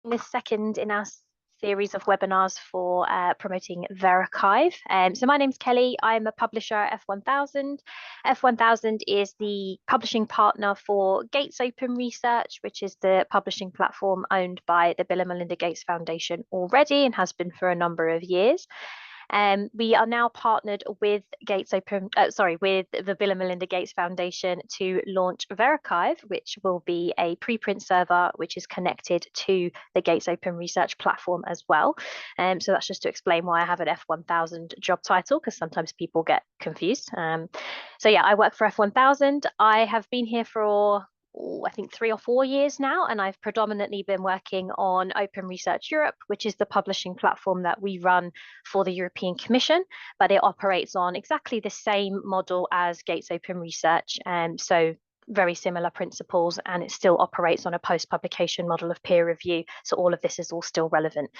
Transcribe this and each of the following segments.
The second in our series of webinars for promoting VeriXiv. So my name's Kelly. I'm a publisher at F1000. F1000 is the publishing partner for Gates Open Research, which is the publishing platform owned by the Bill and Melinda Gates Foundation already and has been for a number of years. We are now partnered with with the Bill and Melinda Gates Foundation to launch VeriXiv, which will be a preprint server which is connected to the Gates Open Research platform as well. So that's just to explain why I have an F1000 job title, because sometimes people get confused. So yeah, I work for F1000. I have been here for I think 3 or 4 years now, and I've predominantly been working on Open Research Europe, which is the publishing platform that we run for the European Commission, but it operates on exactly the same model as Gates Open Research, so very similar principles, and it still operates on a post-publication model of peer review, so all of this is all still relevant.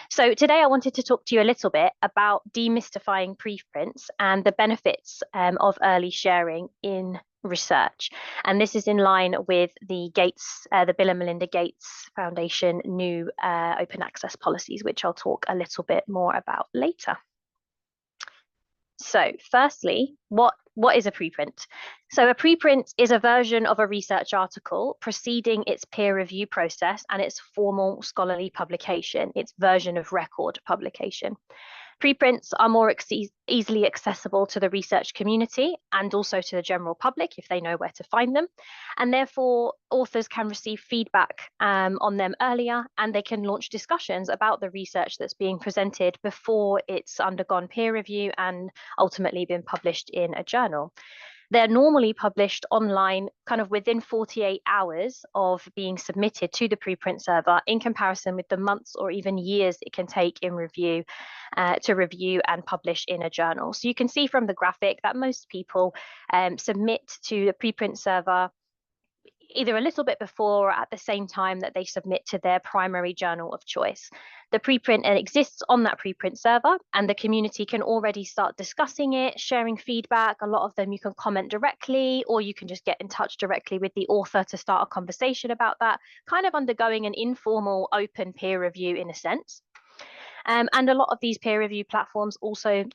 So today I wanted to talk to you a little bit about demystifying preprints and the benefits of early sharing in research. And this is in line with the Bill and Melinda Gates Foundation new open access policies, which I'll talk a little bit more about later. So firstly, what is a preprint? So a preprint is a version of a research article preceding its peer review process and its formal scholarly publication, its version of record publication. Preprints are more easily accessible to the research community and also to the general public if they know where to find them. And therefore, authors can receive feedback on them earlier, and they can launch discussions about the research that's being presented before it's undergone peer review and ultimately been published in a journal. They're normally published online kind of within 48 hours of being submitted to the preprint server, in comparison with the months or even years it can take in review to review and publish in a journal. So you can see from the graphic that most people submit to the preprint server either a little bit before or at the same time that they submit to their primary journal of choice. The preprint exists on that preprint server, and the community can already start discussing it, sharing feedback. A lot of them you can comment directly, or you can just get in touch directly with the author to start a conversation about that, kind of undergoing an informal open peer review in a sense. And a lot of these peer review platforms a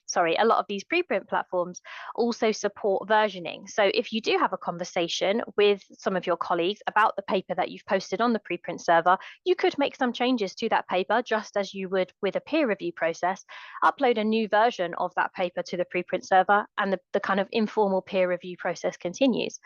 lot of these preprint platforms also support versioning. So if you do have a conversation with some of your colleagues about the paper that you've posted on the preprint server, you could make some changes to that paper just as you would with a peer review process, upload a new version of that paper to the preprint server, and the kind of informal peer review process continues.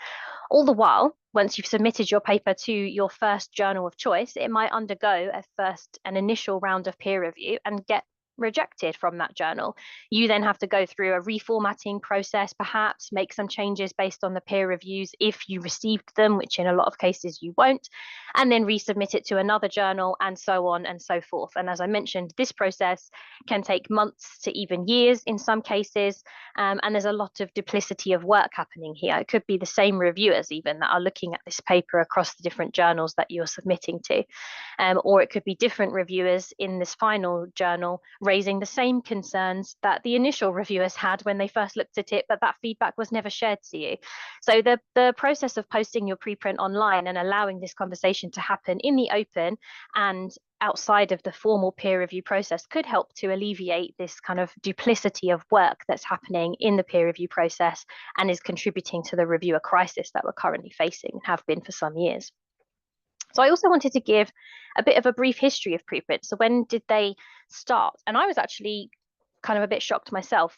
All the while, once you've submitted your paper to your first journal of choice, it might undergo an initial round of peer review and get rejected from that journal. You then have to go through a reformatting process, perhaps make some changes based on the peer reviews if you received them, which in a lot of cases you won't, and then resubmit it to another journal, and so on and so forth. And as I mentioned, this process can take months to even years in some cases, and there's a lot of duplicity of work happening here. It could be the same reviewers even that are looking at this paper across the different journals that you're submitting to, or it could be different reviewers in this final journal raising the same concerns that the initial reviewers had when they first looked at it, but that feedback was never shared to you. So the process of posting your preprint online and allowing this conversation to happen in the open and outside of the formal peer review process could help to alleviate this kind of duplicity of work that's happening in the peer review process and is contributing to the reviewer crisis that we're currently facing and have been for some years. So I also wanted to give a bit of a brief history of preprints. So when did they start? And I was actually kind of a bit shocked myself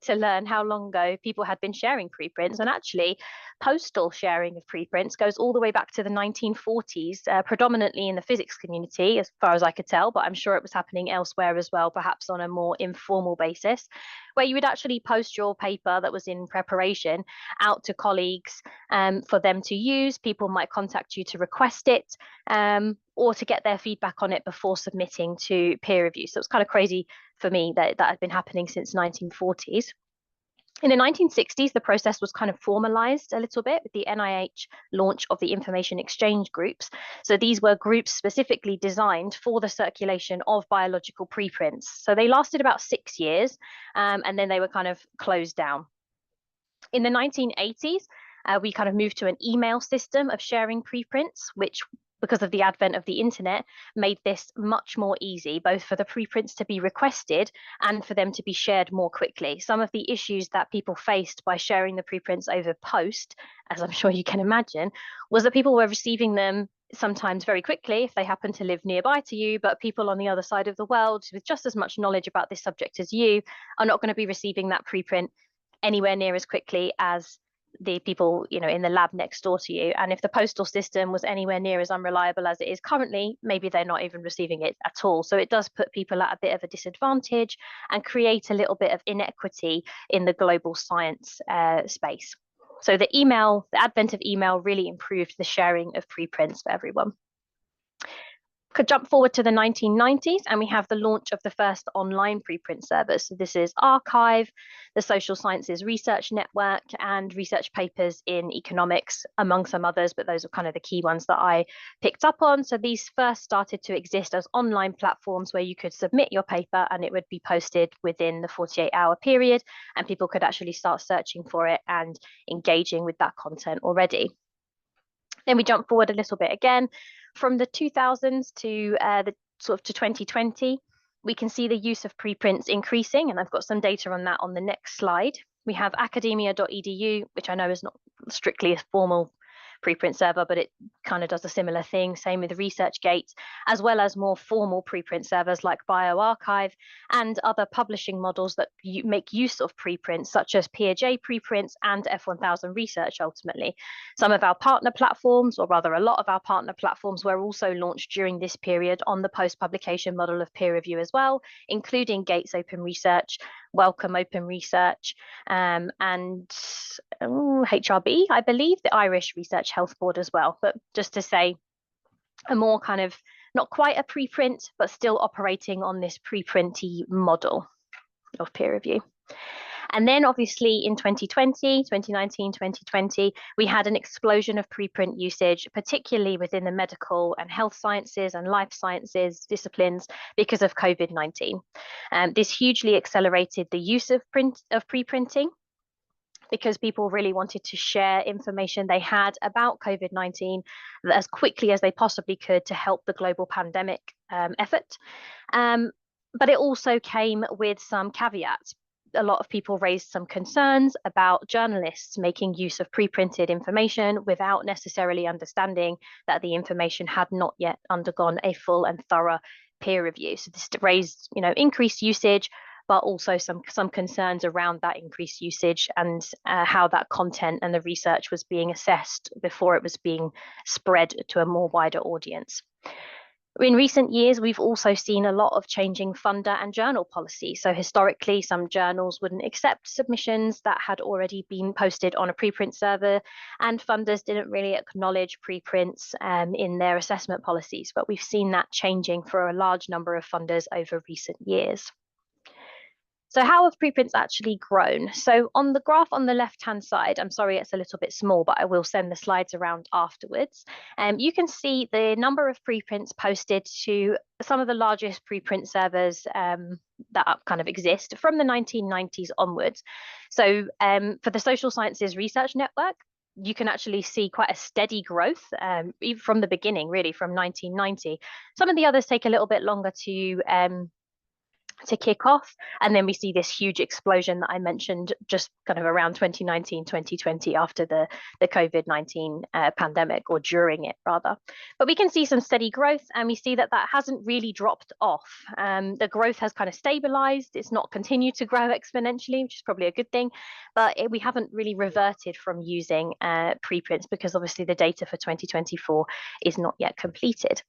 to learn how long ago people had been sharing preprints. And actually, postal sharing of preprints goes all the way back to the 1940s, predominantly in the physics community, as far as I could tell, but I'm sure it was happening elsewhere as well, perhaps on a more informal basis, where you would actually post your paper that was in preparation out to colleagues for them to use. People might contact you to request it, or to get their feedback on it before submitting to peer review. So it's kind of crazy for me that had been happening since 1940s. In the 1960s, the process was kind of formalized a little bit with the NIH launch of the information exchange groups. So these were groups specifically designed for the circulation of biological preprints. So they lasted about 6 years, and then they were kind of closed down. In the 1980s, we kind of moved to an email system of sharing preprints, which because of the advent of the internet, made this much more easy, both for the preprints to be requested and for them to be shared more quickly. Some of the issues that people faced by sharing the preprints over post, as I'm sure you can imagine, was that people were receiving them sometimes very quickly if they happen to live nearby to you, but people on the other side of the world with just as much knowledge about this subject as you are not going to be receiving that preprint anywhere near as quickly as the people, in the lab next door to you. And if the postal system was anywhere near as unreliable as it is currently, maybe they're not even receiving it at all. So it does put people at a bit of a disadvantage and create a little bit of inequity in the global science space. So the advent of email really improved the sharing of preprints for everyone. Could jump forward to the 1990s, and we have the launch of the first online preprint service. So this is VeriXiv, the Social Sciences Research Network, and research papers in economics, among some others, but those are kind of the key ones that I picked up on. So these first started to exist as online platforms where you could submit your paper and it would be posted within the 48-hour period, and people could actually start searching for it and engaging with that content already. Then we jump forward a little bit again. From the 2000s to to 2020, we can see the use of preprints increasing, and I've got some data on that on the next slide. We have academia.edu, which I know is not strictly a formal preprint server, but it kind of does a similar thing. Same with ResearchGate, as well as more formal preprint servers like bioRxiv and other publishing models that make use of preprints, such as Piaget preprints and F1000 Research ultimately. Some of our partner platforms, or rather a lot of our partner platforms, were also launched during this period on the post-publication model of peer review as well, including Gates Open Research, Wellcome Open Research, and HRB, I believe, the Irish Research Health Board as well. But just to say, a more kind of, not quite a preprint, but still operating on this preprinty model of peer review. And then obviously in 2019, 2020, we had an explosion of preprint usage, particularly within the medical and health sciences and life sciences disciplines because of COVID-19. This hugely accelerated the use of preprinting, because people really wanted to share information they had about COVID-19 as quickly as they possibly could to help the global pandemic effort. But it also came with some caveats. A lot of people raised some concerns about journalists making use of pre-printed information without necessarily understanding that the information had not yet undergone a full and thorough peer review. So this raised, increased usage, but also some concerns around that increased usage and how that content and the research was being assessed before it was being spread to a more wider audience. In recent years, we've also seen a lot of changing funder and journal policy. So historically, some journals wouldn't accept submissions that had already been posted on a preprint server, and funders didn't really acknowledge preprints in their assessment policies. But we've seen that changing for a large number of funders over recent years. So how have preprints actually grown? So on the graph on the left-hand side, I'm sorry, it's a little bit small, but I will send the slides around afterwards. You can see the number of preprints posted to some of the largest preprint servers that kind of exist from the 1990s onwards. So for the Social Sciences Research Network, you can actually see quite a steady growth even from the beginning, really, from 1990. Some of the others take a little bit longer to kick off, and then we see this huge explosion that I mentioned just kind of around 2019, 2020 after the COVID-19 pandemic, or during it rather. But we can see some steady growth, and we see that hasn't really dropped off. The growth has kind of stabilized. It's not continued to grow exponentially, which is probably a good thing, but we haven't really reverted from using preprints, because obviously the data for 2024 is not yet completed.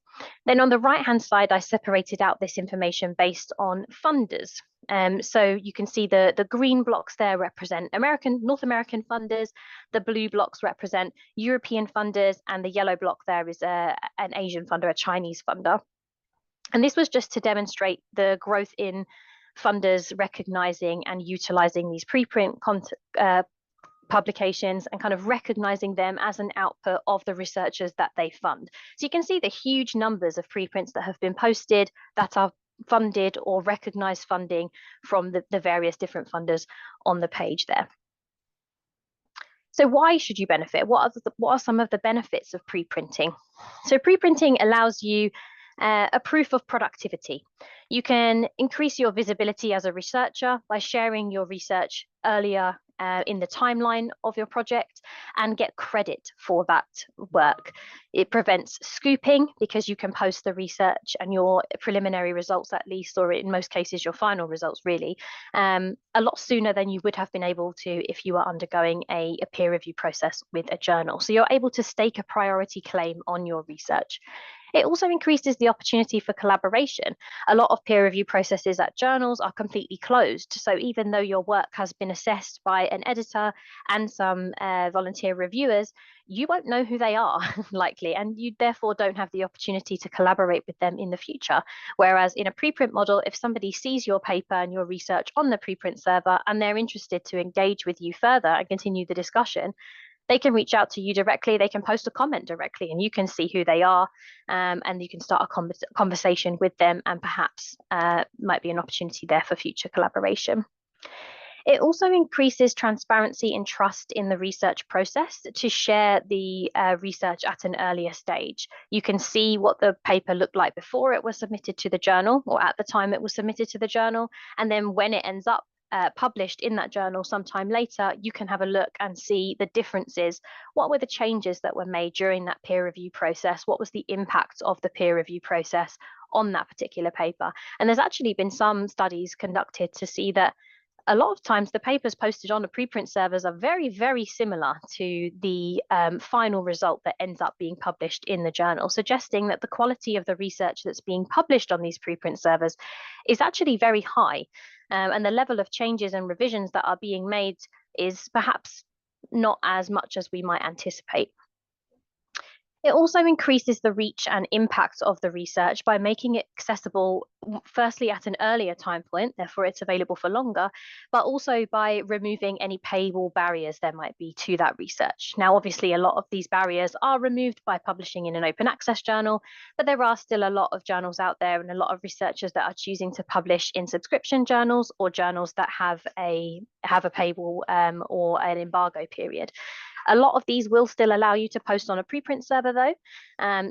Then on the right-hand side, I separated out this information based on funders. So you can see the green blocks there represent North American funders, the blue blocks represent European funders, and the yellow block there is an Asian funder, a Chinese funder. And this was just to demonstrate the growth in funders recognizing and utilizing these preprint publications and kind of recognizing them as an output of the researchers that they fund. So you can see the huge numbers of preprints that have been posted that are funded or recognized funding from the various different funders on the page there. So why should you benefit? What are some of the benefits of preprinting? So preprinting allows you a proof of productivity. You can increase your visibility as a researcher by sharing your research earlier in the timeline of your project and get credit for that work. It prevents scooping because you can post the research and your preliminary results, at least, or in most cases your final results really, a lot sooner than you would have been able to if you were undergoing a peer review process with a journal. So you're able to stake a priority claim on your research. It also increases the opportunity for collaboration. A lot of peer review processes at journals are completely closed. So even though your work has been assessed by an editor and some volunteer reviewers, you won't know who they are likely, and you therefore don't have the opportunity to collaborate with them in the future. Whereas in a preprint model, if somebody sees your paper and your research on the preprint server and they're interested to engage with you further and continue the discussion, they can reach out to you directly, they can post a comment directly, and you can see who they are, and you can start a conversation with them, and perhaps might be an opportunity there for future collaboration. It also increases transparency and trust in the research process to share the research at an earlier stage. You can see what the paper looked like before it was submitted to the journal, or at the time it was submitted to the journal, and then when it ends up published in that journal sometime later, you can have a look and see the differences. What were the changes that were made during that peer review process? What was the impact of the peer review process on that particular paper? And there's actually been some studies conducted to see that a lot of times the papers posted on the preprint servers are very, very similar to the final result that ends up being published in the journal, suggesting that the quality of the research that's being published on these preprint servers is actually very high. And the level of changes and revisions that are being made is perhaps not as much as we might anticipate. It also increases the reach and impact of the research by making it accessible, firstly, at an earlier time point, therefore it's available for longer, but also by removing any paywall barriers there might be to that research. Now, obviously, a lot of these barriers are removed by publishing in an open access journal, but there are still a lot of journals out there and a lot of researchers that are choosing to publish in subscription journals or journals that have a paywall or an embargo period. A lot of these will still allow you to post on a preprint server though.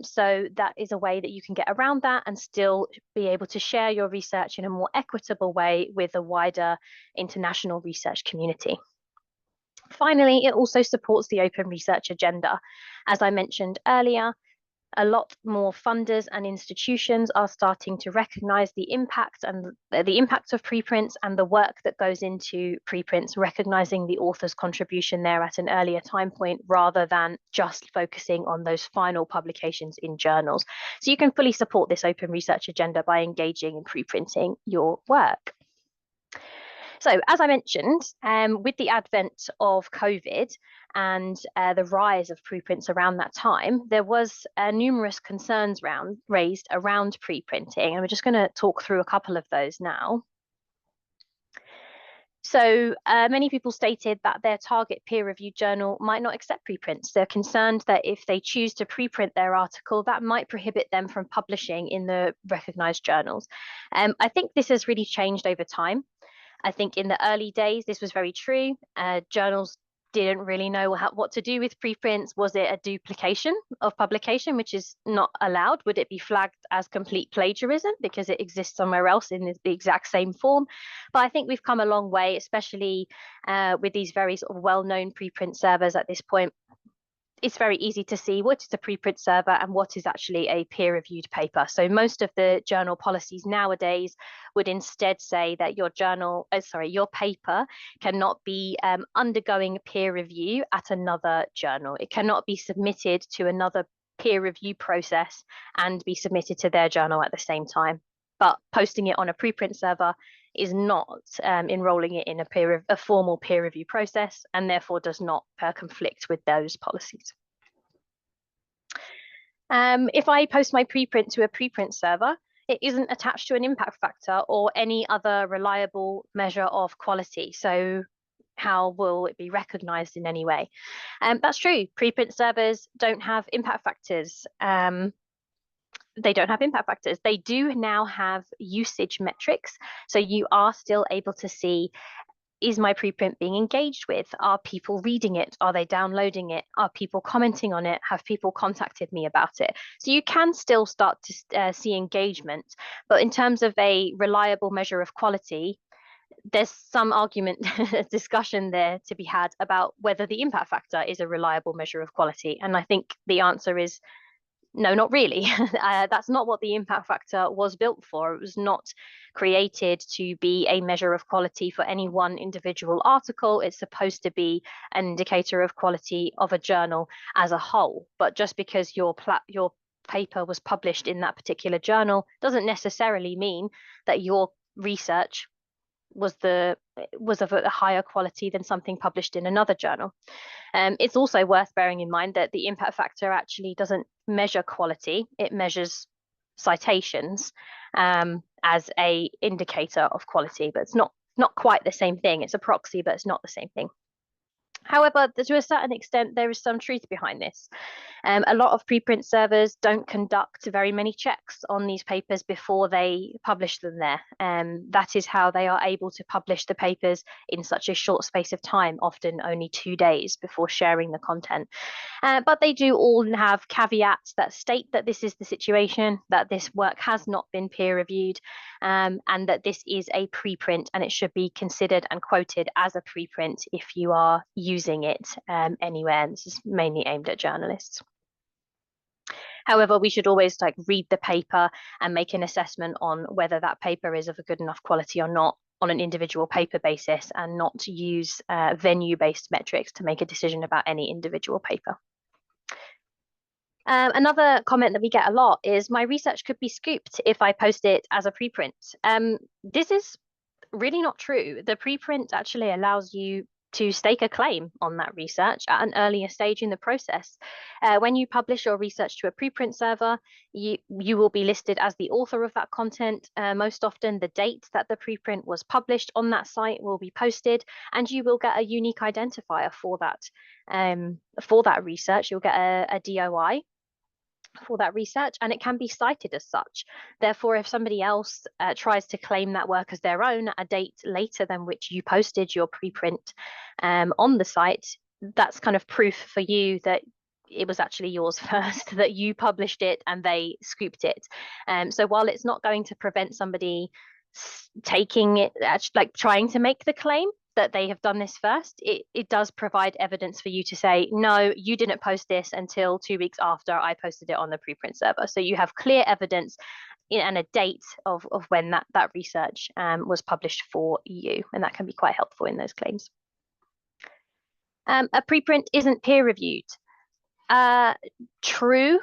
So that is a way that you can get around that and still be able to share your research in a more equitable way with a wider international research community. Finally, it also supports the open research agenda. As I mentioned earlier, a lot more funders and institutions are starting to recognize the impact and the impact of preprints and the work that goes into preprints, recognizing the author's contribution there at an earlier time point rather than just focusing on those final publications in journals. So you can fully support this open research agenda by engaging in preprinting your work. So, as I mentioned, with the advent of COVID and the rise of preprints around that time, there was numerous concerns raised around preprinting, and we're just going to talk through a couple of those now. So many people stated that their target peer-reviewed journal might not accept preprints. They're concerned that if they choose to preprint their article, that might prohibit them from publishing in the recognized journals. I think this has really changed over time. I think in the early days, this was very true. Journals didn't really know what to do with preprints. Was it a duplication of publication, which is not allowed? Would it be flagged as complete plagiarism because it exists somewhere else in the exact same form? But I think we've come a long way, especially with these very sort of well-known preprint servers at this point. It's very easy to see what is a preprint server and what is actually a peer-reviewed paper. So most of the journal policies nowadays would instead say that your paper cannot be undergoing peer review at another journal. It cannot be submitted to another peer review process and be submitted to their journal at the same time. But posting it on a preprint server is not enrolling it in a formal peer review process, and therefore does not conflict with those policies. If I post my preprint to a preprint server, it isn't attached to an impact factor or any other reliable measure of quality. So how will it be recognized in any way? That's true. Preprint servers don't have impact factors. They don't have impact factors. They do now have usage metrics. So you are still able to see is my preprint being engaged with? Are people reading it? Are they downloading it? Are people commenting on it? Have people contacted me about it? So you can still start to see engagement, but in terms of a reliable measure of quality, there's some argument, discussion there to be had about whether the impact factor is a reliable measure of quality. And I think the answer is no, not really. That's not what the impact factor was built for. It was not created to be a measure of quality for any one individual article. It's supposed to be an indicator of quality of a journal as a whole. But just because your paper was published in that particular journal doesn't necessarily mean that your research was of a higher quality than something published in another journal. It's also worth bearing in mind that the impact factor actually doesn't measure quality; it measures citations as a indicator of quality, but it's not quite the same thing. It's a proxy, but it's not the same thing. However, to a certain extent, there is some truth behind this. A lot of preprint servers don't conduct very many checks on these papers before they publish them there. That is how they are able to publish the papers in such a short space of time, often only 2 days before sharing the content. But they do all have caveats that state that this is the situation, that this work has not been peer reviewed, and that this is a preprint and it should be considered and quoted as a preprint if you are using it anywhere. And this is mainly aimed at journalists. However, we should always read the paper and make an assessment on whether that paper is of a good enough quality or not on an individual paper basis, and not use venue-based metrics to make a decision about any individual paper. Another comment that we get a lot is my research could be scooped if I post it as a preprint. This is really not true. The preprint actually allows you to stake a claim on that research at an earlier stage in the process. When you publish your research to a preprint server, you will be listed as the author of that content. Most often, the date that the preprint was published on that site will be posted, and you will get a unique identifier for that research. You'll get a DOI for that research, and it can be cited as such. Therefore, if somebody else tries to claim that work as their own at a date later than which you posted your preprint on the site, that's kind of proof for you that it was actually yours first, that you published it and they scooped it. So while it's not going to prevent somebody taking it, trying to make the claim that they have done this first, it does provide evidence for you to say, no, you didn't post this until 2 weeks after I posted it on the preprint server. So you have clear evidence and a date of when that research was published for you, and that can be quite helpful in those claims. A preprint isn't peer reviewed. True.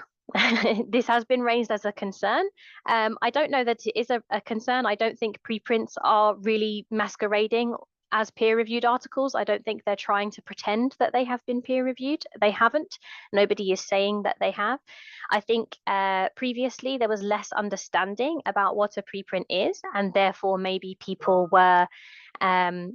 This has been raised as a concern. I don't know that it is a concern. I don't think preprints are really masquerading as peer-reviewed articles. I don't think they're trying to pretend that they have been peer-reviewed. They haven't. Nobody is saying that they have. I think previously there was less understanding about what a preprint is, and therefore maybe people were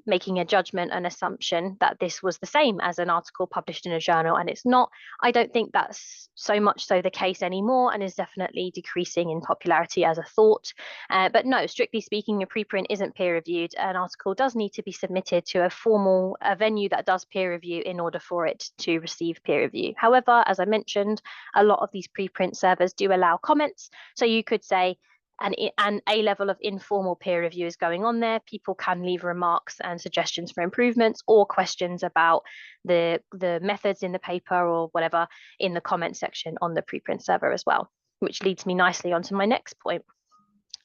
making a judgment, an assumption that this was the same as an article published in a journal, and it's not. I don't think that's so much so the case anymore, and is definitely decreasing in popularity as a thought. But no, strictly speaking, a preprint isn't peer reviewed. An article does need to be submitted to a venue that does peer review in order for it to receive peer review. However, as I mentioned, a lot of these preprint servers do allow comments, so you could say a level of informal peer review is going on there. People can leave remarks and suggestions for improvements or questions about the methods in the paper or whatever in the comment section on the preprint server as well, which leads me nicely onto my next point.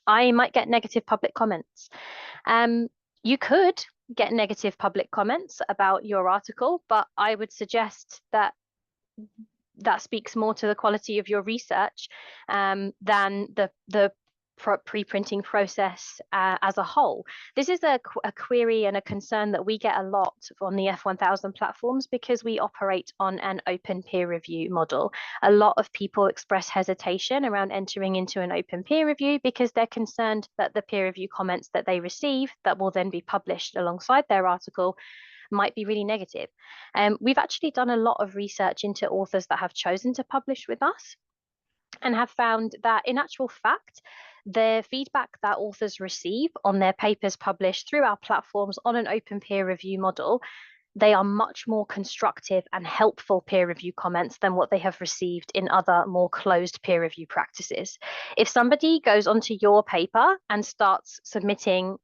I might get negative public comments. You could get negative public comments about your article, but I would suggest that speaks more to the quality of your research than the preprinting process as a whole. This is a query and a concern that we get a lot on the F1000 platforms because we operate on an open peer review model. A lot of people express hesitation around entering into an open peer review because they're concerned that the peer review comments that they receive that will then be published alongside their article might be really negative. We've actually done a lot of research into authors that have chosen to publish with us and have found that in actual fact, the feedback that authors receive on their papers published through our platforms on an open peer review model, they are much more constructive and helpful peer review comments than what they have received in other more closed peer review practices. If somebody goes onto your paper and starts submitting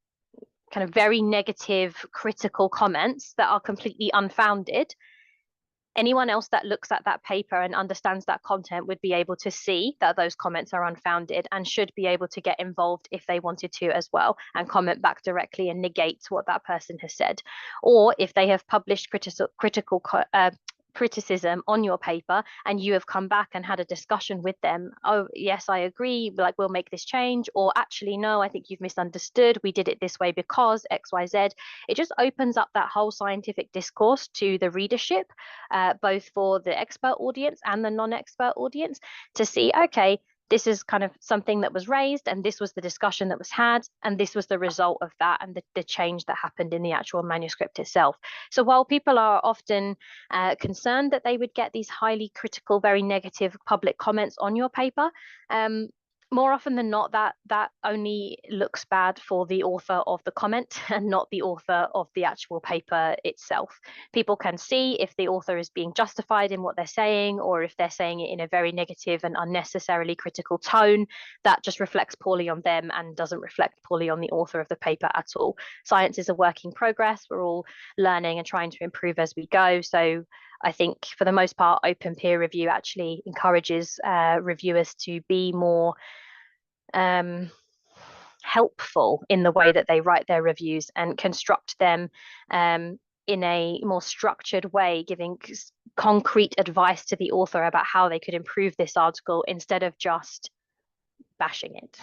kind of very negative, critical comments that are completely unfounded, anyone else that looks at that paper and understands that content would be able to see that those comments are unfounded and should be able to get involved if they wanted to as well, and comment back directly and negate what that person has said. Or if they have published criticism on your paper and you have come back and had a discussion with them, oh yes, I agree, like we'll make this change, or actually no, I think you've misunderstood, we did it this way because XYZ. It just opens up that whole scientific discourse to the readership, both for the expert audience and the non-expert audience, to see, okay, this is kind of something that was raised, and this was the discussion that was had, and this was the result of that, and the change that happened in the actual manuscript itself. So while people are often concerned that they would get these highly critical, very negative public comments on your paper, more often than not, that only looks bad for the author of the comment and not the author of the actual paper itself. People can see if the author is being justified in what they're saying, or if they're saying it in a very negative and unnecessarily critical tone. That just reflects poorly on them and doesn't reflect poorly on the author of the paper at all. Science is a work in progress. We're all learning and trying to improve as we go. So I think for the most part, open peer review actually encourages reviewers to be more helpful in the way that they write their reviews and construct them in a more structured way, giving concrete advice to the author about how they could improve this article instead of just bashing it.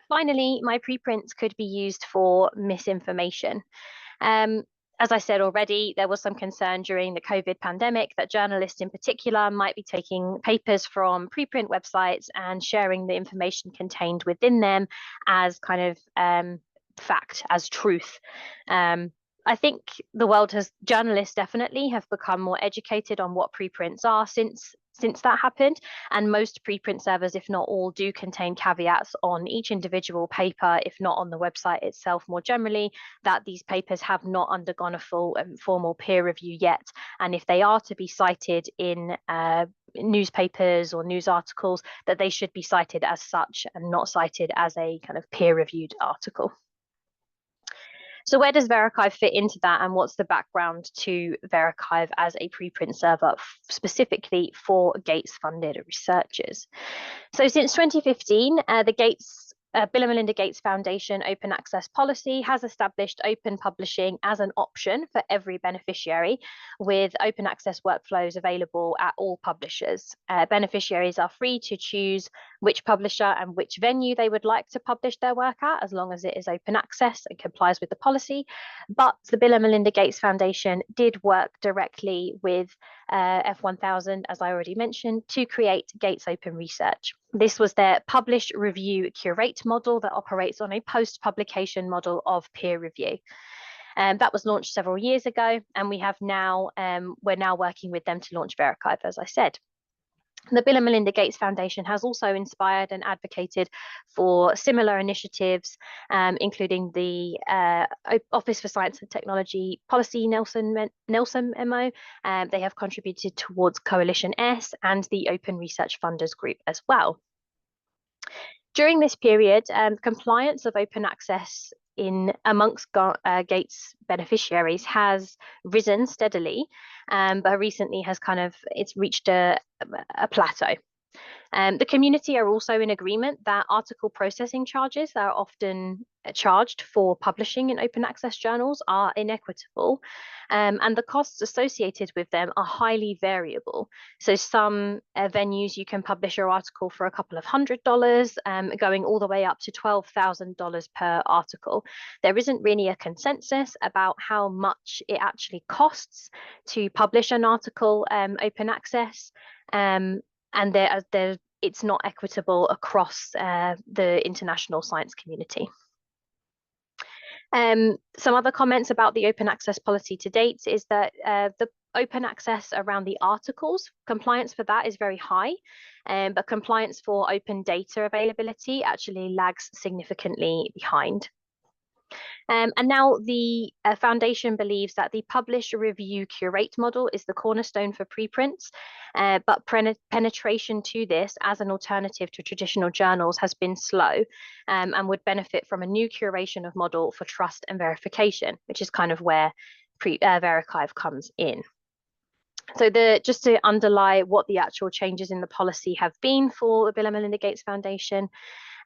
Finally, my preprints could be used for misinformation. As I said already, there was some concern during the COVID pandemic that journalists in particular might be taking papers from preprint websites and sharing the information contained within them as kind of fact, as truth. I think the world journalists definitely have become more educated on what preprints are since that happened, and most preprint servers, if not all, do contain caveats on each individual paper, if not on the website itself more generally, that these papers have not undergone a full and formal peer review yet, and if they are to be cited in newspapers or news articles, that they should be cited as such and not cited as a kind of peer-reviewed article. So where does VeriXiv fit into that, and what's the background to VeriXiv as a preprint server specifically for Gates-funded researchers? So since 2015, the Bill and Melinda Gates Foundation open access policy has established open publishing as an option for every beneficiary, with open access workflows available at all publishers. Beneficiaries are free to choose which publisher and which venue they would like to publish their work at, as long as it is open access and complies with the policy. But the Bill and Melinda Gates Foundation did work directly with F1000, as I already mentioned, to create Gates Open Research. This was their publish, review, curate model that operates on a post-publication model of peer review. That was launched several years ago, and we're now working with them to launch VeriXiv, as I said. The Bill and Melinda Gates Foundation has also inspired and advocated for similar initiatives, including the Office for Science and Technology Policy Nelson Memo. They have contributed towards Coalition S and the Open Research Funders Group as well. During this period, compliance of open access amongst Gates beneficiaries has risen steadily, but recently has it's reached a plateau. The community are also in agreement that article processing charges that are often charged for publishing in open access journals are inequitable, and the costs associated with them are highly variable. So some venues you can publish your article for a couple of $100, going all the way up to $12,000 per article. There isn't really a consensus about how much it actually costs to publish an article open access, and it's not equitable across the international science community. Some other comments about the open access policy to date is that the open access around the articles, compliance for that is very high, but compliance for open data availability actually lags significantly behind. And now the foundation believes that the publish, review, curate model is the cornerstone for preprints, but penetration to this as an alternative to traditional journals has been slow, and would benefit from a new curation of model for trust and verification, which is kind of where VeriXiv comes in. So just to underlie what the actual changes in the policy have been for the Bill and Melinda Gates Foundation,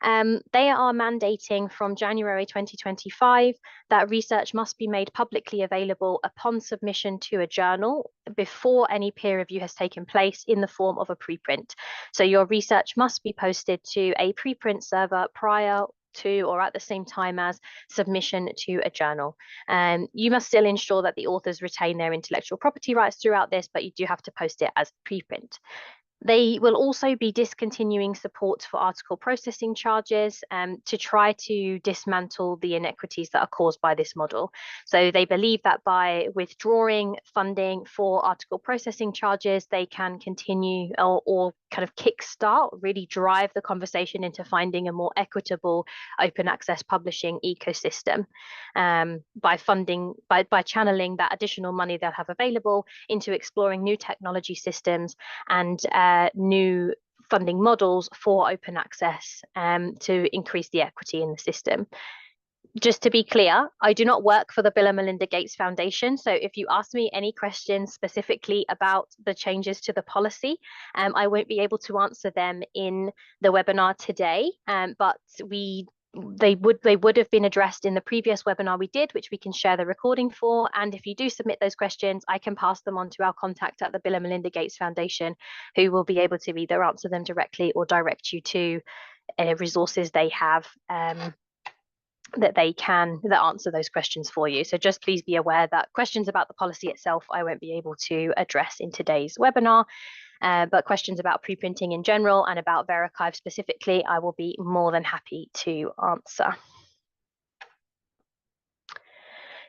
they are mandating from January 2025 that research must be made publicly available upon submission to a journal before any peer review has taken place in the form of a preprint. So your research must be posted to a preprint server prior to or at the same time as submission to a journal. You must still ensure that the authors retain their intellectual property rights throughout this, but you do have to post it as preprint. They will also be discontinuing support for article processing charges to try to dismantle the inequities that are caused by this model. So they believe that by withdrawing funding for article processing charges, they can continue or kind of kickstart, really drive the conversation into finding a more equitable open access publishing ecosystem by channeling that additional money they'll have available into exploring new technology systems and new funding models for open access to increase the equity in the system. Just to be clear, I do not work for the Bill and Melinda Gates Foundation. So if you ask me any questions specifically about the changes to the policy, I won't be able to answer them in the webinar today, but they would have been addressed in the previous webinar we did, which we can share the recording for. And if you do submit those questions, I can pass them on to our contact at the Bill and Melinda Gates Foundation, who will be able to either answer them directly or direct you to resources they have that answer those questions for you. So just please be aware that questions about the policy itself, I won't be able to address in today's webinar. But questions about preprinting in general and about VeriXiv specifically, I will be more than happy to answer.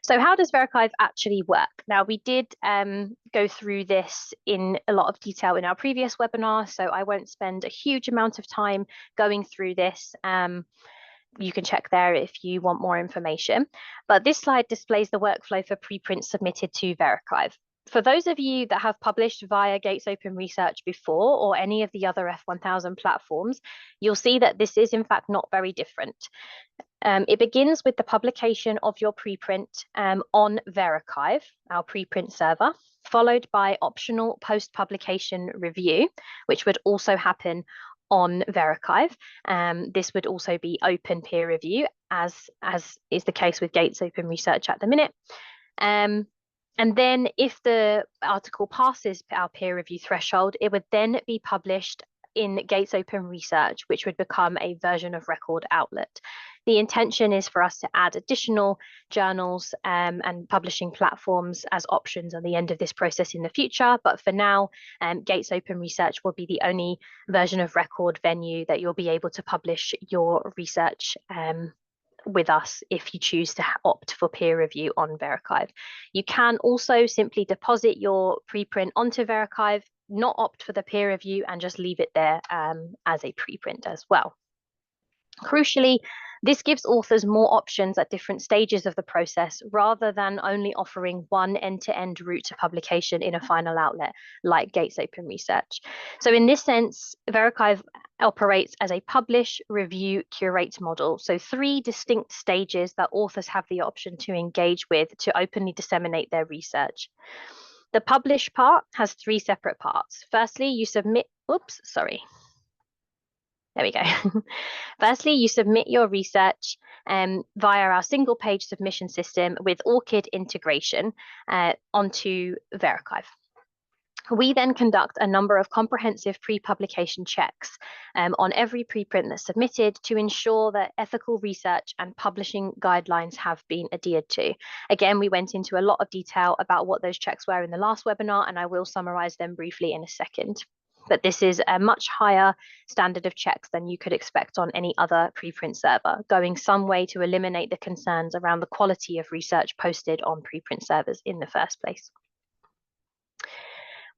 So how does VeriXiv actually work? Now, we did go through this in a lot of detail in our previous webinar, so I won't spend a huge amount of time going through this. You can check there if you want more information. But this slide displays the workflow for preprints submitted to VeriXiv. For those of you that have published via Gates Open Research before or any of the other F1000 platforms, you'll see that this is in fact not very different. It begins with the publication of your preprint on VeriXiv, our preprint server, followed by optional post-publication review, which would also happen on VeriXiv. This would also be open peer review, as is the case with Gates Open Research at the minute. And then if the article passes our peer review threshold, it would then be published in Gates Open Research, which would become a version of record outlet. The intention is for us to add additional journals and publishing platforms as options on the end of this process in the future. But for now, Gates Open Research will be the only version of record venue that you'll be able to publish your research with us if you choose to opt for peer review on VeriXiv. You can also simply deposit your preprint onto VeriXiv, not opt for the peer review, and just leave it there as a preprint as well. Crucially, this gives authors more options at different stages of the process rather than only offering one end-to-end route to publication in a final outlet like Gates Open Research. So in this sense, VeriXiv operates as a publish, review, curate model. So 3 distinct stages that authors have the option to engage with to openly disseminate their research. The publish part has 3 separate parts. Firstly, you submit, there we go. Firstly, you submit your research via our single page submission system with ORCID integration onto VeriXiv. We then conduct a number of comprehensive pre-publication checks on every preprint that's submitted to ensure that ethical research and publishing guidelines have been adhered to. Again, we went into a lot of detail about what those checks were in the last webinar, and I will summarize them briefly in a second. But this is a much higher standard of checks than you could expect on any other preprint server, going some way to eliminate the concerns around the quality of research posted on preprint servers in the first place.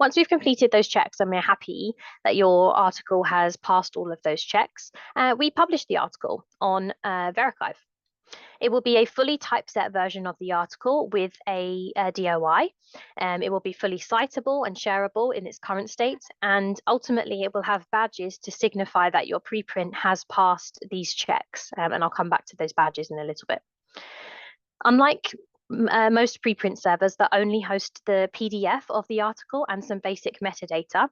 Once we've completed those checks and we're happy that your article has passed all of those checks, we publish the article on VeriXiv. It will be a fully typeset version of the article with a DOI. It will be fully citable and shareable in its current state, and ultimately it will have badges to signify that your preprint has passed these checks, and I'll come back to those badges in a little bit. Unlike most preprint servers that only host the PDF of the article and some basic metadata,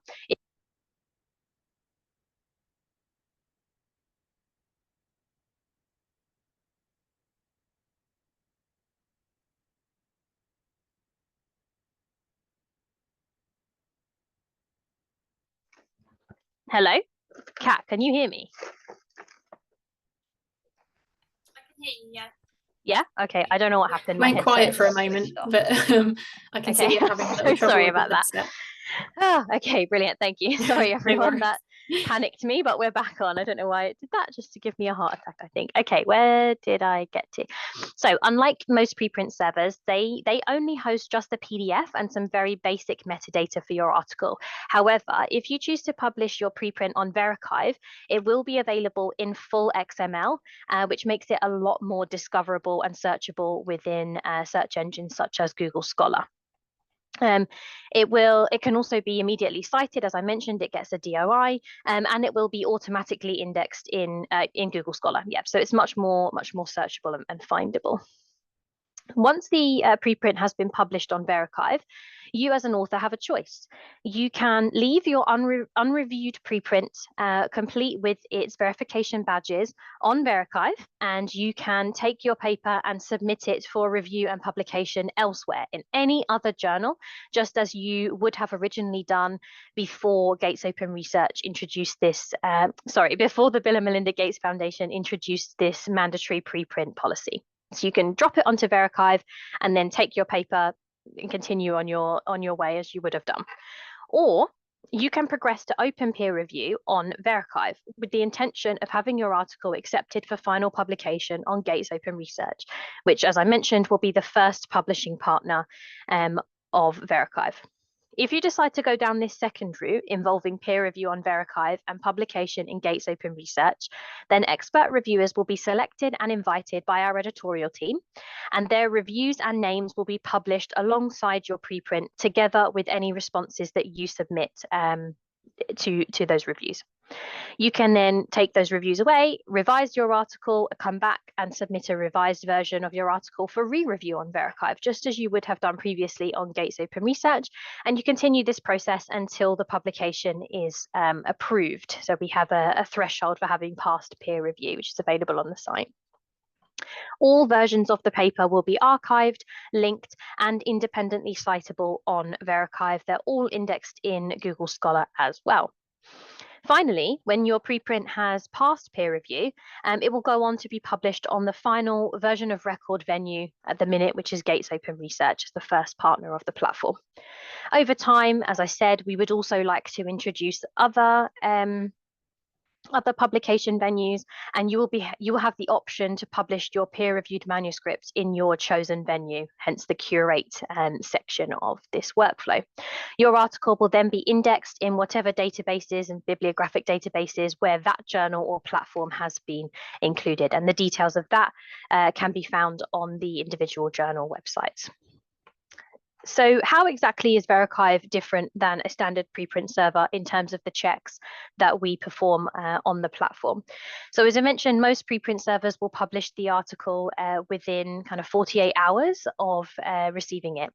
hello, Kat, can you hear me? I can hear you, yeah. Yeah. Okay. I don't know what happened. Went quiet for a moment, but I can see you having a little trouble. Sorry about that. Oh, okay, brilliant. Thank you. Sorry, everyone. That panicked me, but we're back on. I don't know why it did that, just to give me a heart attack, I think. Okay, where did I get to? So unlike most preprint servers, they only host just the PDF and some very basic metadata for your article. However, if you choose to publish your preprint on VeriXiv, it will be available in full XML, which makes it a lot more discoverable and searchable within search engines such as Google Scholar. It can also be immediately cited, as I mentioned. It gets a DOI, and it will be automatically indexed in Google Scholar. Yeah, so it's much more searchable and findable. Once the preprint has been published on VeriXiv, you as an author have a choice. You can leave your unreviewed preprint complete with its verification badges on VeriXiv, and you can take your paper and submit it for review and publication elsewhere in any other journal, just as you would have originally done before Gates Open Research introduced this, before the Bill and Melinda Gates Foundation introduced this mandatory preprint policy. So you can drop it onto VeriXiv and then take your paper and continue on your way as you would have done. Or you can progress to open peer review on VeriXiv with the intention of having your article accepted for final publication on Gates Open Research, which, as I mentioned, will be the first publishing partner of VeriXiv. If you decide to go down this second route involving peer review on VeriXiv and publication in Gates Open Research, then expert reviewers will be selected and invited by our editorial team, and their reviews and names will be published alongside your preprint together with any responses that you submit to those reviews. You can then take those reviews away, revise your article, come back and submit a revised version of your article for re-review on VeriXiv, just as you would have done previously on Gates Open Research. And you continue this process until the publication is approved. So we have a threshold for having passed peer review, which is available on the site. All versions of the paper will be archived, linked, and independently citable on VeriXiv. They're all indexed in Google Scholar as well. Finally, when your preprint has passed peer review, it will go on to be published on the final version of record venue at the minute, which is Gates Open Research, as the first partner of the platform. Over time, as I said, we would also like to introduce other publication venues, and you will have the option to publish your peer-reviewed manuscripts in your chosen venue, hence the curate section of this workflow. Your article will then be indexed in whatever databases and bibliographic databases where that journal or platform has been included, and the details of that can be found on the individual journal websites. So how exactly is VeriXiv different than a standard preprint server in terms of the checks that we perform on the platform? So as I mentioned, most preprint servers will publish the article within kind of 48 hours of receiving it.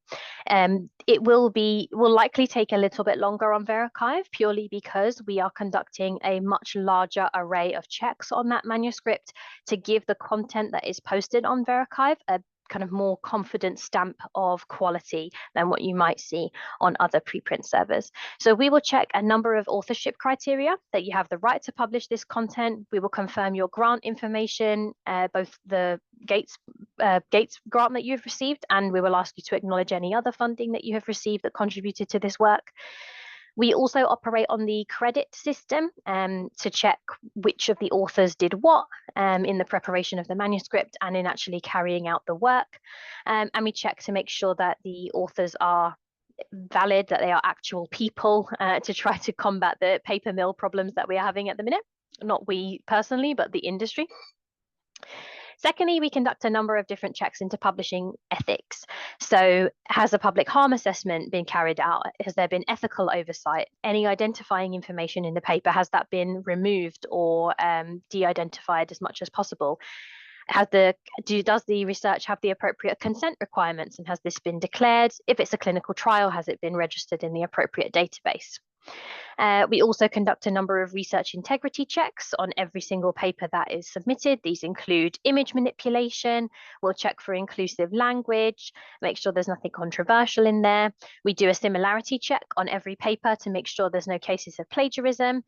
It will likely take a little bit longer on VeriXiv, purely because we are conducting a much larger array of checks on that manuscript to give the content that is posted on VeriXiv a kind of more confident stamp of quality than what you might see on other preprint servers. So we will check a number of authorship criteria, that you have the right to publish this content. We will confirm your grant information, both the Gates grant that you've received, and we will ask you to acknowledge any other funding that you have received that contributed to this work. We also operate on the credit system to check which of the authors did what in the preparation of the manuscript and in actually carrying out the work. And we check to make sure that the authors are valid, that they are actual people, to try to combat the paper mill problems that we are having at the minute. Not we personally, but the industry. Secondly, we conduct a number of different checks into publishing ethics. So has a public harm assessment been carried out? Has there been ethical oversight? Any identifying information in the paper, has that been removed or de-identified as much as possible? Does the research have the appropriate consent requirements, and has this been declared? If it's a clinical trial, has it been registered in the appropriate database? We also conduct a number of research integrity checks on every single paper that is submitted. These include image manipulation. We'll check for inclusive language, make sure there's nothing controversial in there. We do a similarity check on every paper to make sure there's no cases of plagiarism.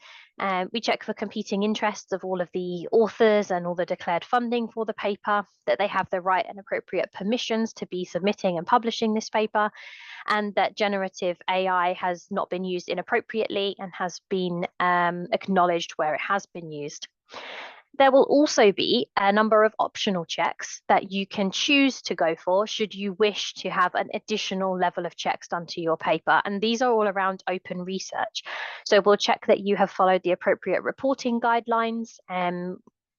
We check for competing interests of all of the authors and all the declared funding for the paper, that they have the right and appropriate permissions to be submitting and publishing this paper, and that generative AI has not been used inappropriately and has been acknowledged where it has been used. There will also be a number of optional checks that you can choose to go for should you wish to have an additional level of checks done to your paper. And these are all around open research. So we'll check that you have followed the appropriate reporting guidelines,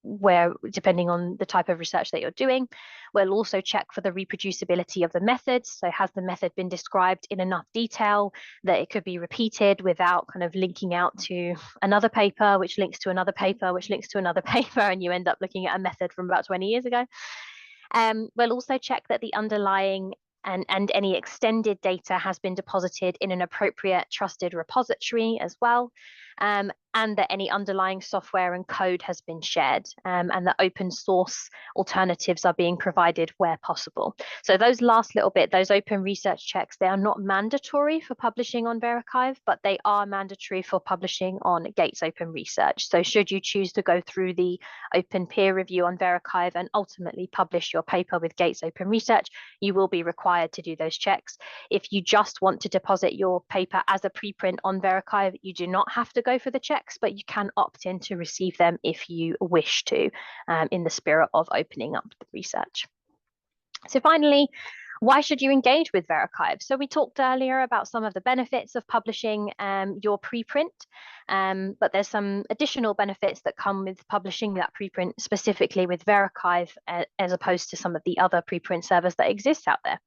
where depending on the type of research that you're doing. We'll also check for the reproducibility of the methods. So has the method been described in enough detail that it could be repeated without kind of linking out to another paper, which links to another paper, which links to another paper, and you end up looking at a method from about 20 years ago. We'll also check that the underlying and any extended data has been deposited in an appropriate trusted repository as well, and that any underlying software and code has been shared, and that open source alternatives are being provided where possible. So those last little bit, those open research checks, they are not mandatory for publishing on VeriXiv, but they are mandatory for publishing on Gates Open Research. So should you choose to go through the open peer review on VeriXiv and ultimately publish your paper with Gates Open Research, you will be required to do those checks. If you just want to deposit your paper as a preprint on VeriXiv, you do not have to go for the checks, but you can opt in to receive them if you wish to, in the spirit of opening up the research. So finally, why should you engage with VeriXiv? So we talked earlier about some of the benefits of publishing your preprint, but there's some additional benefits that come with publishing that preprint specifically with VeriXiv, as opposed to some of the other preprint servers that exist out there.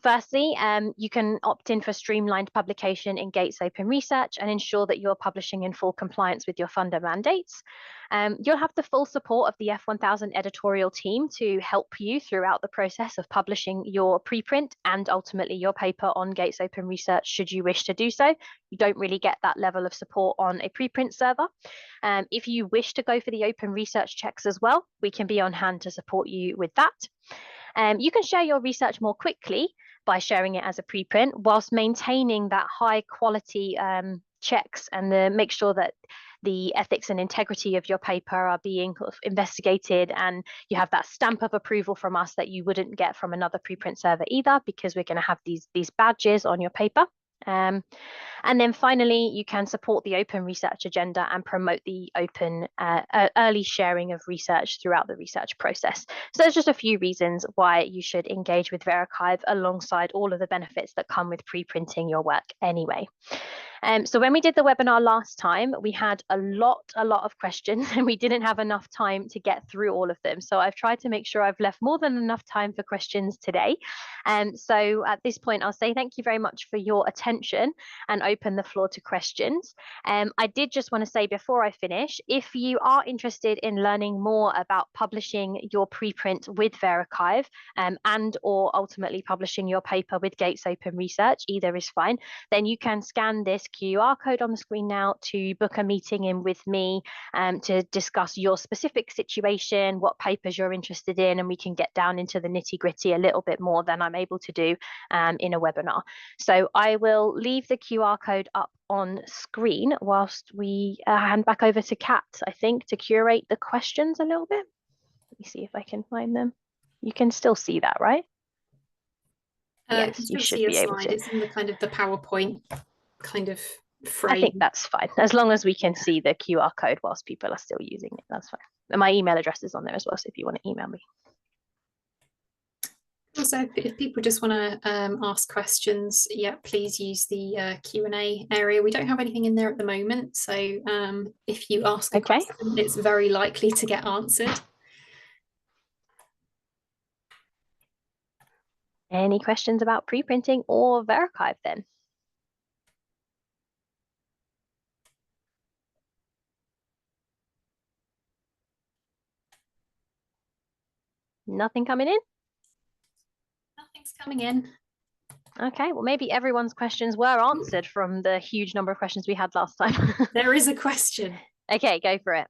Firstly, you can opt in for streamlined publication in Gates Open Research and ensure that you're publishing in full compliance with your funder mandates. You'll have the full support of the F1000 editorial team to help you throughout the process of publishing your preprint and ultimately your paper on Gates Open Research should you wish to do so. You don't really get that level of support on a preprint server. If you wish to go for the open research checks as well, we can be on hand to support you with that. You can share your research more quickly by sharing it as a preprint, whilst maintaining that high quality checks and make sure that the ethics and integrity of your paper are being investigated, and you have that stamp of approval from us that you wouldn't get from another preprint server either, because we're going to have these badges on your paper. And then finally, you can support the open research agenda and promote the open early sharing of research throughout the research process. So there's just a few reasons why you should engage with VeriXiv alongside all of the benefits that come with preprinting your work anyway. So when we did the webinar last time, we had a lot of questions and we didn't have enough time to get through all of them. So I've tried to make sure I've left more than enough time for questions today. So at this point, I'll say thank you very much for your attention and open the floor to questions. I did just want to say before I finish, if you are interested in learning more about publishing your preprint with VeriXiv and or ultimately publishing your paper with Gates Open Research, either is fine, then you can scan this QR code on the screen now to book a meeting in with me to discuss your specific situation, what papers you're interested in, and we can get down into the nitty-gritty a little bit more than I'm able to do in a webinar. So I will leave the QR code up on screen whilst we hand back over to Kat, I think, to curate the questions a little bit. Let me see if I can find them. You can still see that, right? Yes, you should be able to. It's in the kind of the PowerPoint kind of frame. I think that's fine, as long as we can see the QR code whilst people are still using it. That's fine. And my email address is on there as well, so if you want to email me. Also, if people just want to ask questions, yeah, please use the Q&A area. We don't have anything in there at the moment, so if you ask a question, it's very likely to get answered. Any questions about preprinting or VeriXiv then? Nothing coming in? Nothing's coming in. Okay, well, maybe everyone's questions were answered from the huge number of questions we had last time. There is a question. Okay, go for it.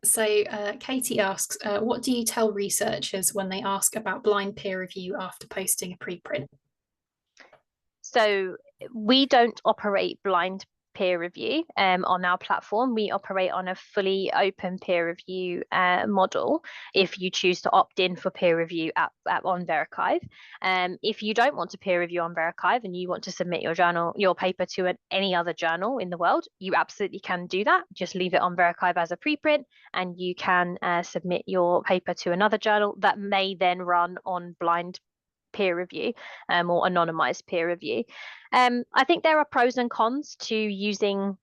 So Katie asks, what do you tell researchers when they ask about blind peer review after posting a preprint? So we don't operate blind peer review on our platform. We operate on a fully open peer review model if you choose to opt in for peer review on VeriXiv. If you don't want to peer review on VeriXiv and you want to submit your paper to any other journal in the world, you absolutely can do that. Just leave it on VeriXiv as a preprint and you can submit your paper to another journal that may then run on blind peer review or anonymized peer review. I think there are pros and cons to using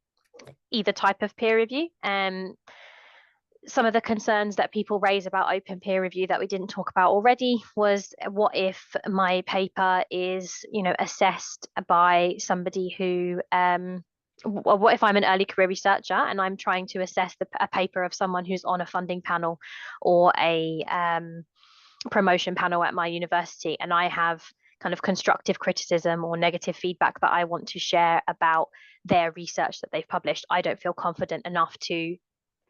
either type of peer review. Some of the concerns that people raise about open peer review that we didn't talk about already was, what if my paper is, assessed by somebody who what if I'm an early career researcher and I'm trying to assess a paper of someone who's on a funding panel or a promotion panel at my university, and I have kind of constructive criticism or negative feedback that I want to share about their research that they've published. I don't feel confident enough to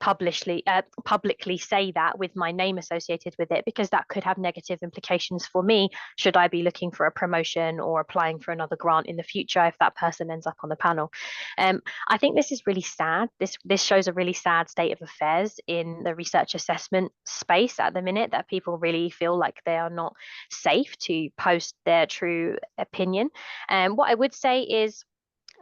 publicly say that with my name associated with it, because that could have negative implications for me should I be looking for a promotion or applying for another grant in the future if that person ends up on the panel. I think this is really sad. This shows a really sad state of affairs in the research assessment space at the minute, that people really feel like they are not safe to post their true opinion. What I would say is,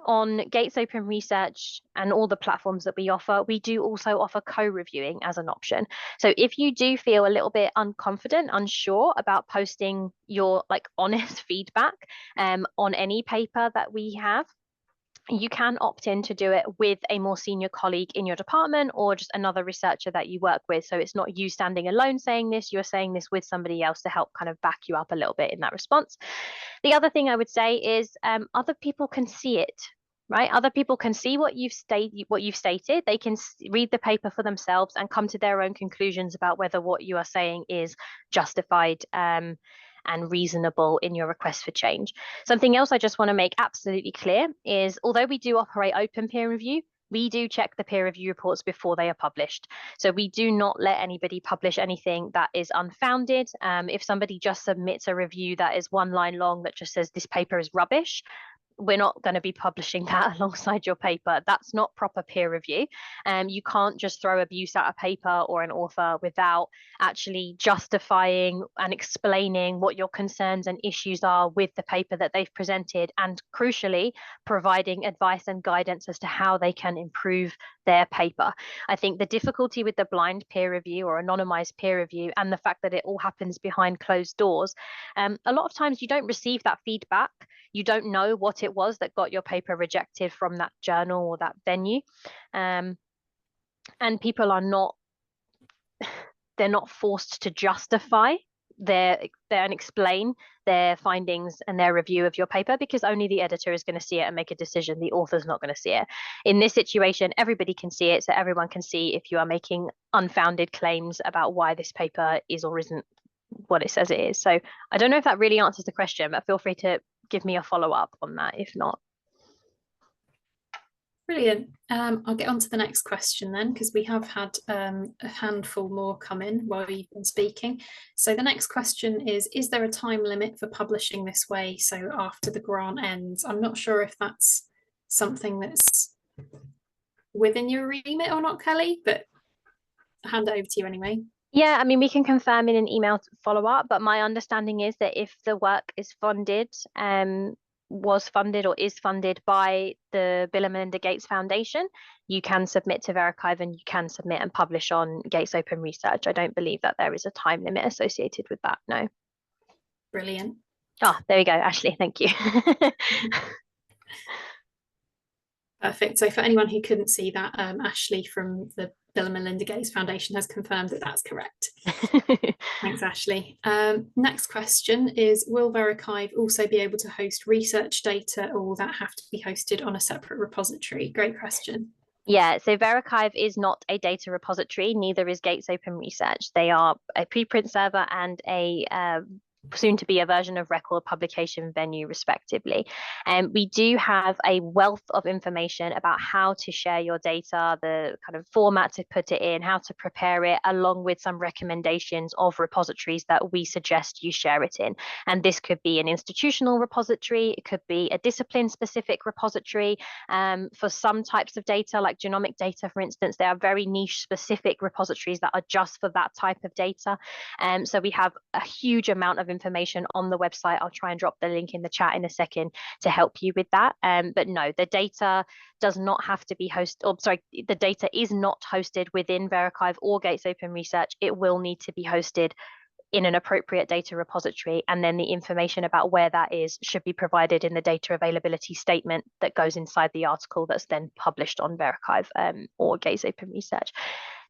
on Gates Open Research and all the platforms that we offer, we do also offer co-reviewing as an option. So if you do feel a little bit unconfident, unsure about posting your honest feedback on any paper that we have, you can opt in to do it with a more senior colleague in your department or just another researcher that you work with. So it's not you standing alone saying this, you're saying this with somebody else to help kind of back you up a little bit in that response. The other thing I would say is other people can see it, right? Other people can see what you've stated. They can read the paper for themselves and come to their own conclusions about whether what you are saying is justified and reasonable in your request for change. Something else I just want to make absolutely clear is, although we do operate open peer review, we do check the peer review reports before they are published. So we do not let anybody publish anything that is unfounded. If somebody just submits a review that is one line long that just says this paper is rubbish, we're not going to be publishing that alongside your paper. That's not proper peer review. You can't just throw abuse at a paper or an author without actually justifying and explaining what your concerns and issues are with the paper that they've presented, and crucially, providing advice and guidance as to how they can improve their paper. I think the difficulty with the blind peer review or anonymized peer review, and the fact that it all happens behind closed doors, a lot of times you don't receive that feedback. You don't know what it was that got your paper rejected from that journal or that venue. And people are not, they're not forced to justify and explain their findings and their review of your paper, because only the editor is going to see it and make a decision. The author's not going to see it. In this situation, everybody can see it, so everyone can see if you are making unfounded claims about why this paper is or isn't what it says it is. So I don't know if that really answers the question, but feel free to give me a follow-up on that if not. Brilliant. I'll get on to the next question then, because we have had a handful more come in while you've been speaking. So the next question is there a time limit for publishing this way, so after the grant ends? I'm not sure if that's something that's within your remit or not, Kelly, but I'll hand it over to you anyway. Yeah, I mean, we can confirm in an email follow-up, but my understanding is that if the work is funded, was funded or is funded by the Bill and Melinda Gates Foundation, you can submit to VeriXiv and you can submit and publish on Gates Open Research. I don't believe that there is a time limit associated with that, no. Brilliant. Oh, there we go, Ashley. Thank you. Perfect. So for anyone who couldn't see that, Ashley from the Bill and Melinda Gates Foundation has confirmed that that's correct. Thanks, Ashley. Next question is, will VeriXiv also be able to host research data, or will that have to be hosted on a separate repository? Great question. Yeah, so VeriXiv is not a data repository, neither is Gates Open Research. They are a preprint server and a soon to be a version of record publication venue, respectively. And we do have a wealth of information about how to share your data, the kind of format to put it in, how to prepare it, along with some recommendations of repositories that we suggest you share it in. And this could be an institutional repository, it could be a discipline specific repository. For some types of data, like genomic data, for instance, there are very niche specific repositories that are just for that type of data. So we have a huge amount of information on the website. I'll try and drop the link in the chat in a second to help you with that. But no, the data does not have to be hosted, or sorry, the data is not hosted within VeriXiv or Gates Open Research. It will need to be hosted in an appropriate data repository, and then the information about where that is should be provided in the data availability statement that goes inside the article that's then published on VeriXiv or Gates Open Research.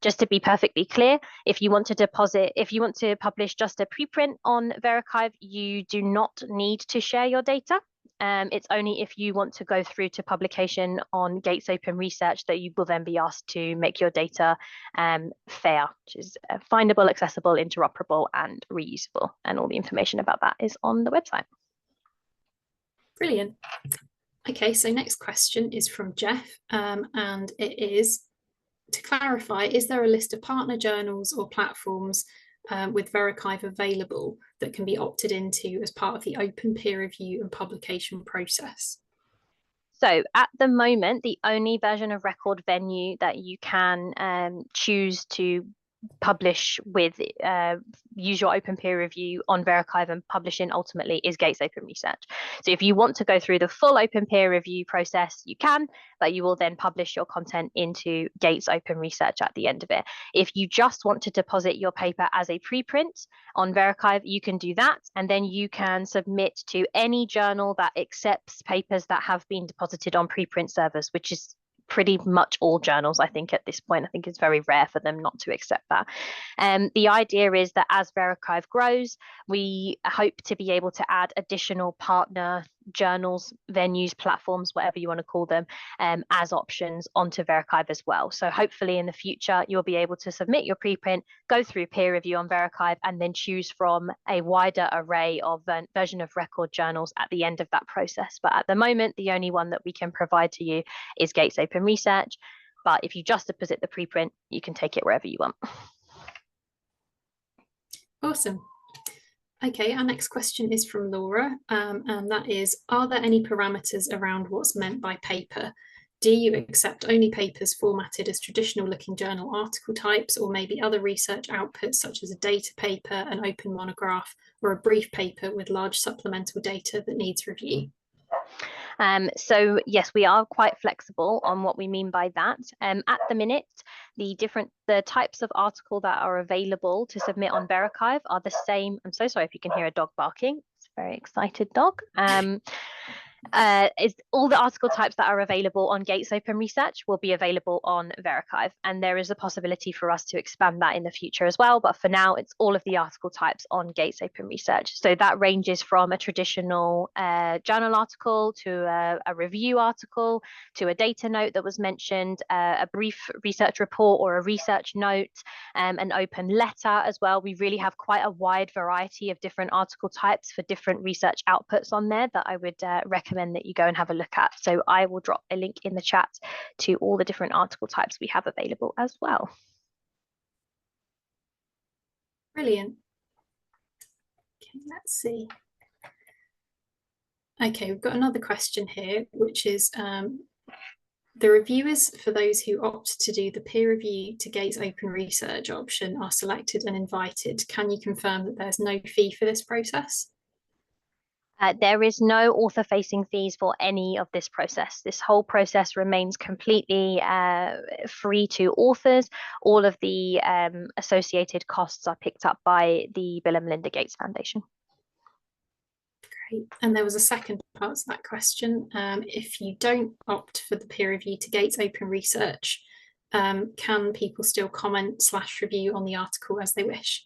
Just to be perfectly clear, if you want to publish just a preprint on VeriXiv, you do not need to share your data. It's only if you want to go through to publication on Gates Open Research that you will then be asked to make your data FAIR, which is findable, accessible, interoperable, and reusable. And all the information about that is on the website. Brilliant. Okay, so next question is from Jeff, and it is, to clarify, is there a list of partner journals or platforms with VeriXiv available that can be opted into as part of the open peer review and publication process? So at the moment, the only version of record venue that you can choose to publish with, use your open peer review on VeriXiv and publish in ultimately is Gates Open Research. So if you want to go through the full open peer review process, you can, but you will then publish your content into Gates Open Research at the end of it. If you just want to deposit your paper as a preprint on VeriXiv, you can do that, and then you can submit to any journal that accepts papers that have been deposited on preprint servers, which is pretty much all journals, I think, at this point. I think it's very rare for them not to accept that. The idea is that as VeriXiv grows, we hope to be able to add additional partner journals, venues, platforms, whatever you want to call them, as options onto VeriXiv as well. So hopefully in the future, you'll be able to submit your preprint, go through peer review on VeriXiv, and then choose from a wider array of version of record journals at the end of that process. But at the moment, the only one that we can provide to you is Gates Open Research. But if you just deposit the preprint, you can take it wherever you want. Awesome. Okay, our next question is from Laura, and that is, are there any parameters around what's meant by paper? Do you accept only papers formatted as traditional looking journal article types, or maybe other research outputs such as a data paper, an open monograph, or a brief paper with large supplemental data that needs review? So yes, we are quite flexible on what we mean by that. At the minute, the types of article that are available to submit on VeriXiv are the same. I'm so sorry if you can hear a dog barking. It's a very excited dog. Is all the article types that are available on Gates Open Research will be available on VeriXiv, and there is a possibility for us to expand that in the future as well, but for now it's all of the article types on Gates Open Research. So that ranges from a traditional journal article to a review article to a data note that was mentioned, a brief research report or a research note, an open letter as well. We really have quite a wide variety of different article types for different research outputs on there that I would recommend that you go and have a look at. So I will drop a link in the chat to all the different article types we have available as well. Brilliant. Okay, let's see. Okay, we've got another question here, which is the reviewers, for those who opt to do the peer review to Gates Open Research option, are selected and invited. Can you confirm that there's no fee for this process? There is no author-facing fees for any of this process. This whole process remains completely free to authors. All of the associated costs are picked up by the Bill and Melinda Gates Foundation. Great. And there was a second part to that question. If you don't opt for the peer review to Gates Open Research, can people still comment / review on the article as they wish?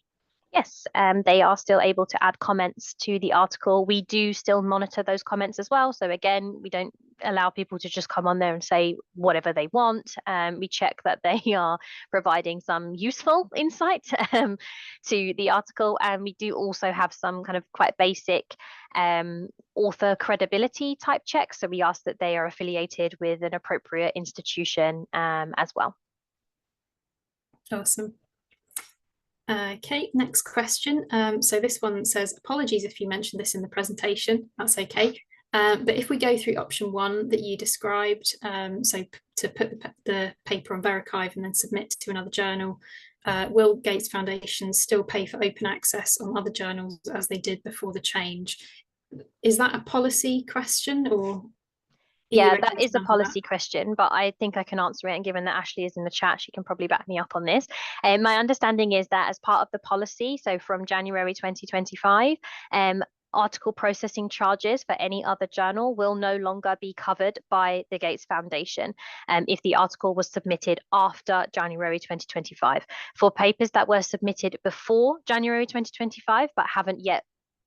Yes, they are still able to add comments to the article. We do still monitor those comments as well. So again, we don't allow people to just come on there and say whatever they want. We check that they are providing some useful insight to the article. And we do also have some kind of quite basic author credibility type checks. So we ask that they are affiliated with an appropriate institution as well. Awesome. Okay, next question. So this one says, apologies if you mentioned this in the presentation, that's okay. But if we go through option 1 that you described, so to put the paper on VeriXiv and then submit to another journal, will Gates Foundation still pay for open access on other journals as they did before the change? Is that a policy question, or? Yeah, that is a policy question, but I think I can answer it. And given that Ashley is in the chat, she can probably back me up on this. My understanding is that as part of the policy, so from January 2025, article processing charges for any other journal will no longer be covered by the Gates Foundation if the article was submitted after January 2025. For papers that were submitted before January 2025 but haven't yet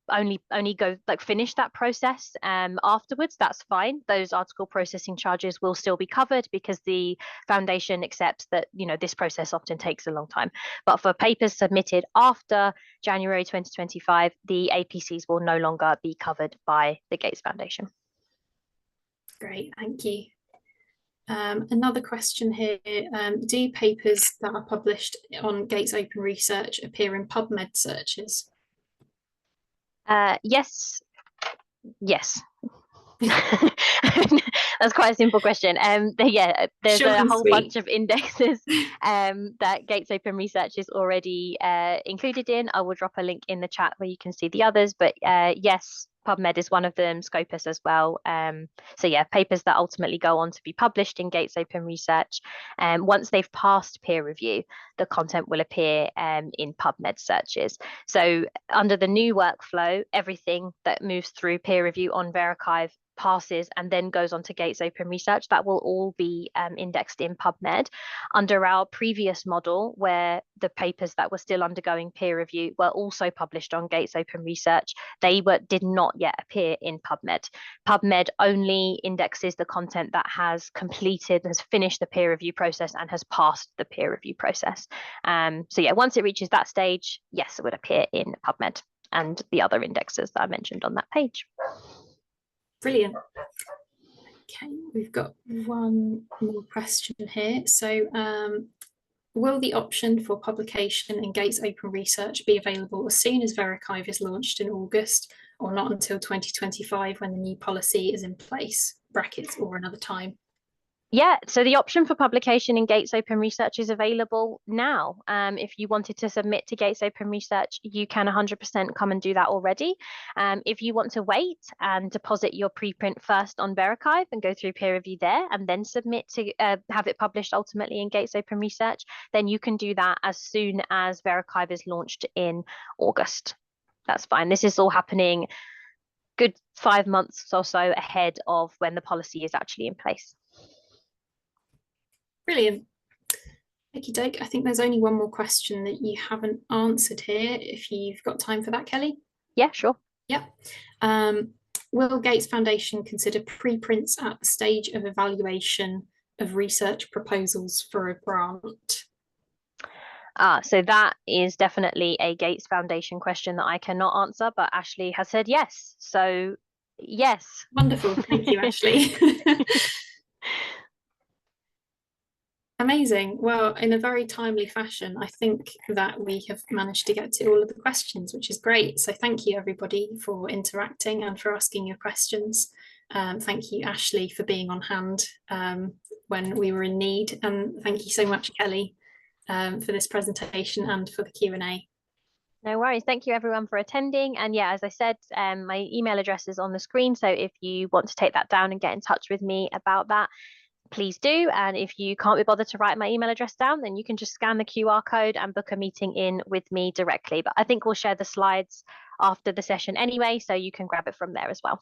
only go finish that process afterwards, that's fine. Those article processing charges will still be covered because the foundation accepts that this process often takes a long time. But for papers submitted after January 2025, the APCs will no longer be covered by the Gates Foundation. Great, thank you. Another question here, do papers that are published on Gates Open Research appear in PubMed searches? Yes. That's quite a simple question. There's a whole bunch of indexes that Gates Open Research is already included in. I will drop a link in the chat where you can see the others, but yes, PubMed is one of them, Scopus as well. So yeah, papers that ultimately go on to be published in Gates Open Research, once they've passed peer review, the content will appear in PubMed searches. So under the new workflow, everything that moves through peer review on VeriXiv passes and then goes on to Gates Open Research, that will all be indexed in PubMed. Under our previous model, where the papers that were still undergoing peer review were also published on Gates Open Research, they did not yet appear in PubMed. PubMed only indexes the content that has finished the peer review process and has passed the peer review process. So yeah, once it reaches that stage, yes, it would appear in PubMed and the other indexes that I mentioned on that page. Brilliant. Okay, we've got one more question here. So will the option for publication in Gates Open Research be available as soon as VeriXiv is launched in August, or not until 2025 when the new policy is in place, brackets, or another time? Yeah, so the option for publication in Gates Open Research is available now. If you wanted to submit to Gates Open Research, you can 100% come and do that already. If you want to wait and deposit your preprint first on VeriXiv and go through peer review there and then submit to have it published ultimately in Gates Open Research, then you can do that as soon as VeriXiv is launched in August. That's fine. This is all happening good 5 months or so ahead of when the policy is actually in place. Brilliant. Okie doke. I think there's only one more question that you haven't answered here, if you've got time for that, Kelly. Yeah, sure. Yeah. Will Gates Foundation consider preprints at the stage of evaluation of research proposals for a grant? So that is definitely a Gates Foundation question that I cannot answer, but Ashley has said yes. So yes. Wonderful. Thank you, Ashley. Amazing. Well, in a very timely fashion, I think that we have managed to get to all of the questions, which is great. So thank you, everybody, for interacting and for asking your questions. Thank you, Ashley, for being on hand when we were in need. And thank you so much, Kelly, for this presentation and for the Q&A. No worries. Thank you, everyone, for attending. And yeah, as I said, my email address is on the screen. So if you want to take that down and get in touch with me about that, please do. And if you can't be bothered to write my email address down, then you can just scan the QR code and book a meeting in with me directly. But I think we'll share the slides after the session anyway, so you can grab it from there as well.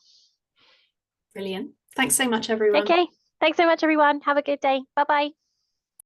Brilliant. Thanks so much, everyone. Okay. Thanks so much, everyone. Have a good day. Bye-bye.